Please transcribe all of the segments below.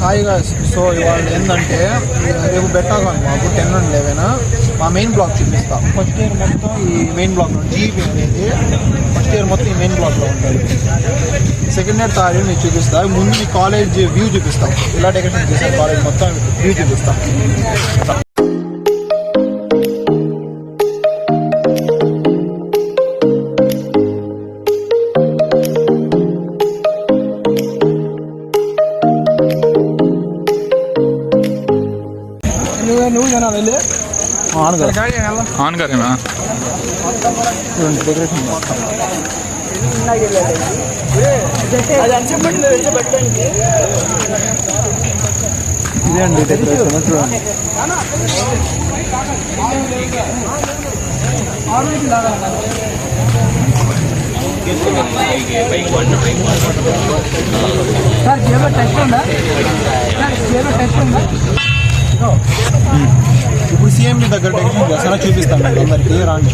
హాయిగా. సో ఇవాళ ఏంటంటే రేపు పెట్టాలి మాకు 10 నుండి 11 మా మెయిన్ బ్లాక్ చూపిస్తా. ఫస్ట్ ఇయర్ మొత్తం ఈ మెయిన్ బ్లాక్లో జీపీ అనేది ఫస్ట్ ఇయర్ మొత్తం ఈ మెయిన్ బ్లాక్లో ఉంటుంది. సెకండ్ ఇయర్ థర్డ్ ఇయర్ మీకు చూపిస్తా. ముందు మీ కాలేజ్ వ్యూ చూపిస్తాం, ఇలా డెకరేషన్ చేస్తాం, కాలేజ్ మొత్తం వ్యూ చూపిస్తాం. ऑन कर डेकोरेशन ఇదండి డెకరేషన్ చూడండి. ఇప్పుడు సీఎండి దగ్గర డెకరేషన్ చేస్తారా చూపిస్తాను అందరికీ రాండి.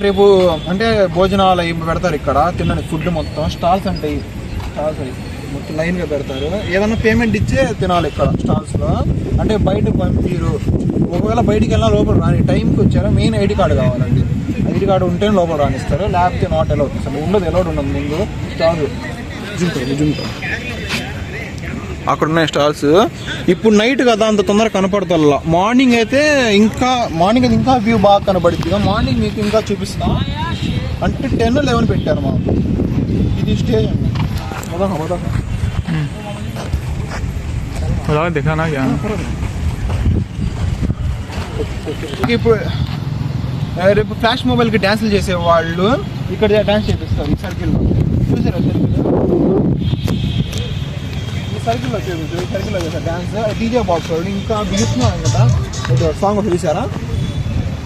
రేపు అంటే భోజనాలు అవి పెడతారు ఇక్కడ, తినడానికి ఫుడ్ మొత్తం స్టాల్స్ ఉంటాయి. స్టాల్స్ అవి మొత్తం లైన్గా పెడతారు. ఏదన్నా పేమెంట్ ఇచ్చే తినాలి ఇక్కడ స్టాల్స్లో. అంటే బయటకు పంపిరు, ఒకవేళ బయటికి వెళ్ళినా లోపల రాని. టైంకి వచ్చారా మెయిన్ ఐడి కార్డు కావాలండి. ఐడి కార్డు ఉంటేనే లోపల రానిస్తారు, లేకపోతే నాట్ అలౌడ్. అసలు ఉండదు, అలౌడ్ ఉండదు. ముందు స్టాల్ జుంటారు అక్కడ ఉన్నాయి స్టాల్స్. ఇప్పుడు నైట్ కదా అంత తొందరగా కనపడతా. మార్నింగ్ అయితే ఇంకా వ్యూ బాగా కనపడుతుంది. మార్నింగ్ మీకు ఇంకా చూపిస్తా. అంటే 10-11 పెట్టారు మాకు. ఇది స్టేజ్ అండి. ఇప్పుడు రేపు ఫ్లాష్ మొబైల్కి డ్యాన్సులు చేసే వాళ్ళు ఇక్కడ డ్యాన్స్ చేపిస్తారు. ఈ సర్కిల్లో చూసారా? సర్కిల్లో చేపిస్తారు. సర్కిల్లో చేస్తారు డ్యాన్స్. డీజే బాక్స్ వాళ్ళు ఇంకా బిగుతున్నాం కదా, సాంగ్ చూసారా?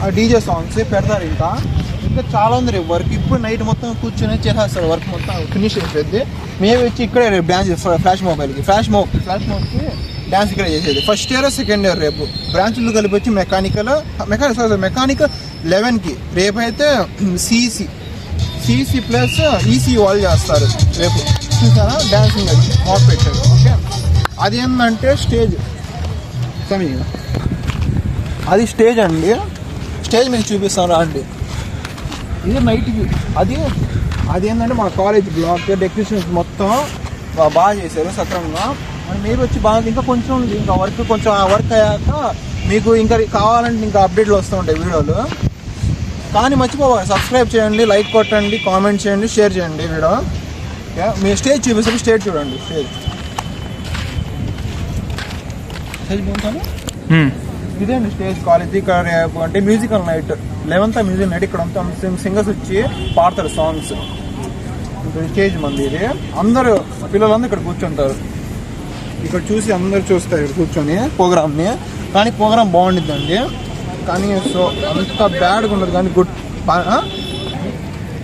ఆ డీజే సాంగ్స్ పెడతారు. ఇంకా చాలా ఉంది రేపు వర్క్. ఇప్పుడు నైట్ మొత్తం కూర్చొని చేసేస్తారు, వర్క్ మొత్తం ఫినిష్ అయిపోయింది. మేము వచ్చి ఇక్కడే రేపు డ్యాన్స్ చేస్తాం. ఫ్లాష్ మొబైల్కి ఫ్లాష్ మోబ్కి డ్యాన్స్ ఇక్కడే చేసేది. ఫస్ట్ ఇయర్ సెకండ్ ఇయర్ రేపు బ్రాంచ్లు కలిపి వచ్చి మెకానికల్ 11కి. రేపు అయితే సిసి ప్లస్ ఈసీ వాళ్ళు చేస్తారు రేపు. చూసారా డ్యాన్సింగ్ అది మాక్ పెట్టారు. ఓకే, అది ఏంటంటే స్టేజ్ అది స్టేజ్ అండి. స్టేజ్ మీకు చూపిస్తాను రండి. ఇది నైట్ వ్యూ. అది ఏంటంటే మా కాలేజ్ బ్లాక్ డెకరేషన్స్ మొత్తం బాగా చేశారు సక్రమంగా. మరి మీరు వచ్చి బాగా ఇంకా కొంచెం వర్క్ అయ్యాక మీకు ఇంకా కావాలంటే ఇంకా అప్డేట్లు వస్తూ ఉంటాయి వీడియోలు. కానీ మర్చిపోవాలి, సబ్స్క్రైబ్ చేయండి, లైక్ కొట్టండి, కామెంట్ చేయండి, షేర్ చేయండి వీడియో. మీరు స్టేజ్ చూపిస్తారు, స్టేజ్ చూడండి. స్టేజ్ బాగుంటాను. ఇదే అండి స్టేజ్ కాలేజ్. ఇక్కడ అంటే musical night 11th musical night. ఇక్కడ అంతా సింగర్స్ వచ్చి పాడతారు సాంగ్స్. స్టేజ్ మంది ఇది. అందరూ పిల్లలందరూ ఇక్కడ కూర్చుంటారు. ఇక్కడ చూసి అందరు చూస్తారు ఇక్కడ కూర్చొని ప్రోగ్రామ్ని. కానీ ప్రోగ్రామ్ బాగుండిద్దండి. కానీ సో అంత బ్యాడ్గా ఉండదు. కానీ గుడ్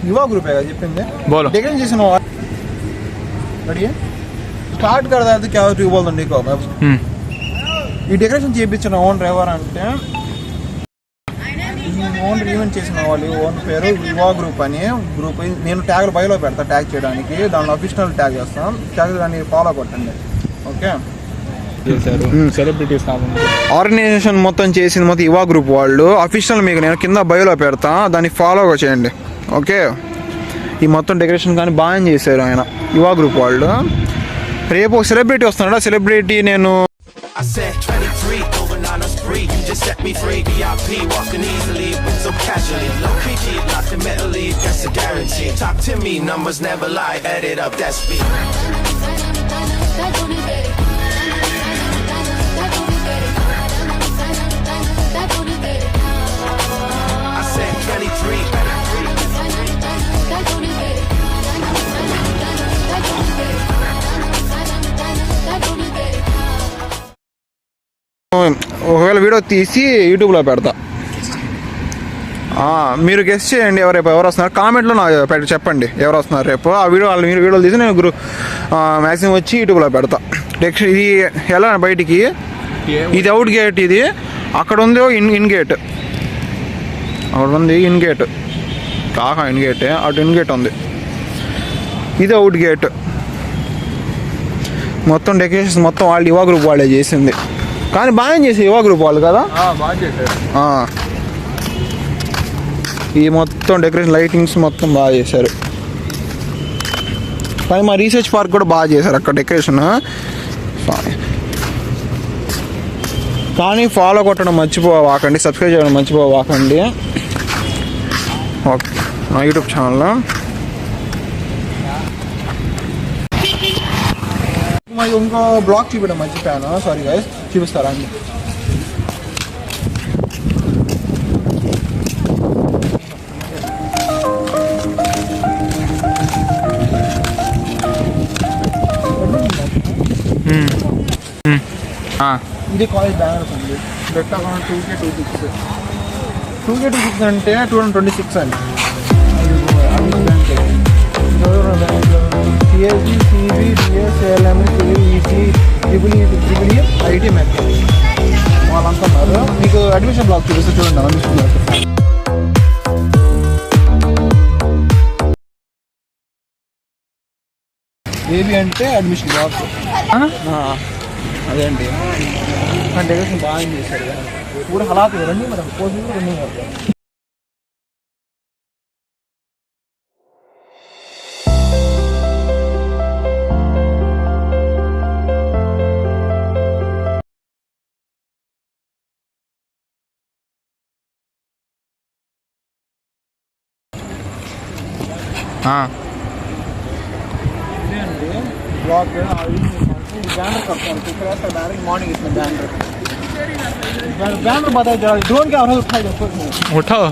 యువ గ్రూపే కదా చెప్పింది. డెకరేషన్ చేసిన స్టార్ట్ కదా క్యావరీ పోదండి. ఈ డెకరేషన్ చేయించిన ఓనర్ ఎవరంటే ఓనర్ ఈవెంట్ చేసిన వాళ్ళు ఓన్ పేరు యువ గ్రూప్ అని. గ్రూప్ నేను ట్యాగ్ బయోలో పెడతా, ట్యాగ్ చేయడానికి. దానిలో అఫీషియల్ ట్యాగ్ చేస్తాం. ట్యాగ్ దాన్ని ఫాలో కొట్టండి. ఓకే, సెలబ్రిటీస్ ఆర్గనైజేషన్ మొత్తం చేసింది మొత్తం యువ గ్రూప్ వాళ్ళు. అఫీషియల్ మీకు నేను కింద బయోలో పెడతా, దాన్ని ఫాలో చేయండి. ఓకే, ఈ మొత్తం డెకరేషన్ కానీ బాగా చేశారు ఆయన యువ గ్రూప్ వాళ్ళు. రేపు ఒక సెలబ్రిటీ వస్తున్నాడు. ఆ సెలబ్రిటీ నేను I said 23, going on a spree. You just set me free. VIP, walking easily, but so casually. Low creaky, locked in mentally, that's a guarantee. Talk to me, numbers never lie. Add it up, that's me. I said 23. ఒకవేళ video తీసి యూట్యూబ్లో పెడతా. మీరు guest చేయండి రేపు ఎవరు వస్తున్నారు. కామెంట్లో నాకు చెప్పండి ఎవరు వస్తున్నారు రేపు. ఆ వీడియో వాళ్ళు మీరు వీడియోలు తీసి నేను మ్యాక్సిమం వచ్చి యూట్యూబ్లో పెడతా. నెక్స్ట్ ఇది ఎలా బయటికి, ఇది అవుట్ గేట్, ఇది అక్కడ ఉంది ఇన్ గేట్, అక్కడ ఉంది ఇన్ గేట్, ఇన్ గేట్, అటు ఇన్ గేట్ ఉంది, ఇది అవుట్ గేట్. మొత్తం డెకరేషన్ మొత్తం వాళ్ళు యువ గ్రూప్ వాళ్ళే చేసింది. కానీ బాగా చేసి యువ గ్రూప్ వాళ్ళు కదా బాగా చేశారు. ఈ మొత్తం డెకరేషన్ లైటింగ్స్ మొత్తం బాగా చేశారు. కానీ మా రీసెర్చ్ పార్క్ కూడా బాగా చేశారు అక్కడ డెకరేషన్. కానీ ఫాలో కొట్టడం మర్చిపోవాకండి, సబ్స్క్రైబ్ చేయడం మర్చిపోవాకండి ఓకే నా యూట్యూబ్ ఛానల్లో. ఇంకో బ్లాగ్ చూపించడం మర్చిపోయాను, సారీ గైస్. చూపిస్తారా అండి? ఇది కాలేజ్ బ్యానర్స్ అండి. బెట్ అకౌంట్ 2K26 అంటే 2026 అండి. CSC, CB, BS, ALM, EC, triple IT math వాళ్ళంతా ఉన్నారు. మీకు అడ్మిషన్ బ్లాక్ చూపిస్తే చూడండి. అడ్మిషన్ బ్లాక్ ఏబి అంటే అడ్మిషన్ బ్లాక్. అదే అండి. డెకరేషన్ బాగా చేశారు కూడా. హలాత్ రండి మరి పోస్ట్ రన్నింగ్ అవుతాయి. ब्लॉक बैनर करता बैनर मॉर्निंग इसमें बैनर बताया जरा ड्रोन क्या हो रहा है उठाओ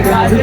గాజు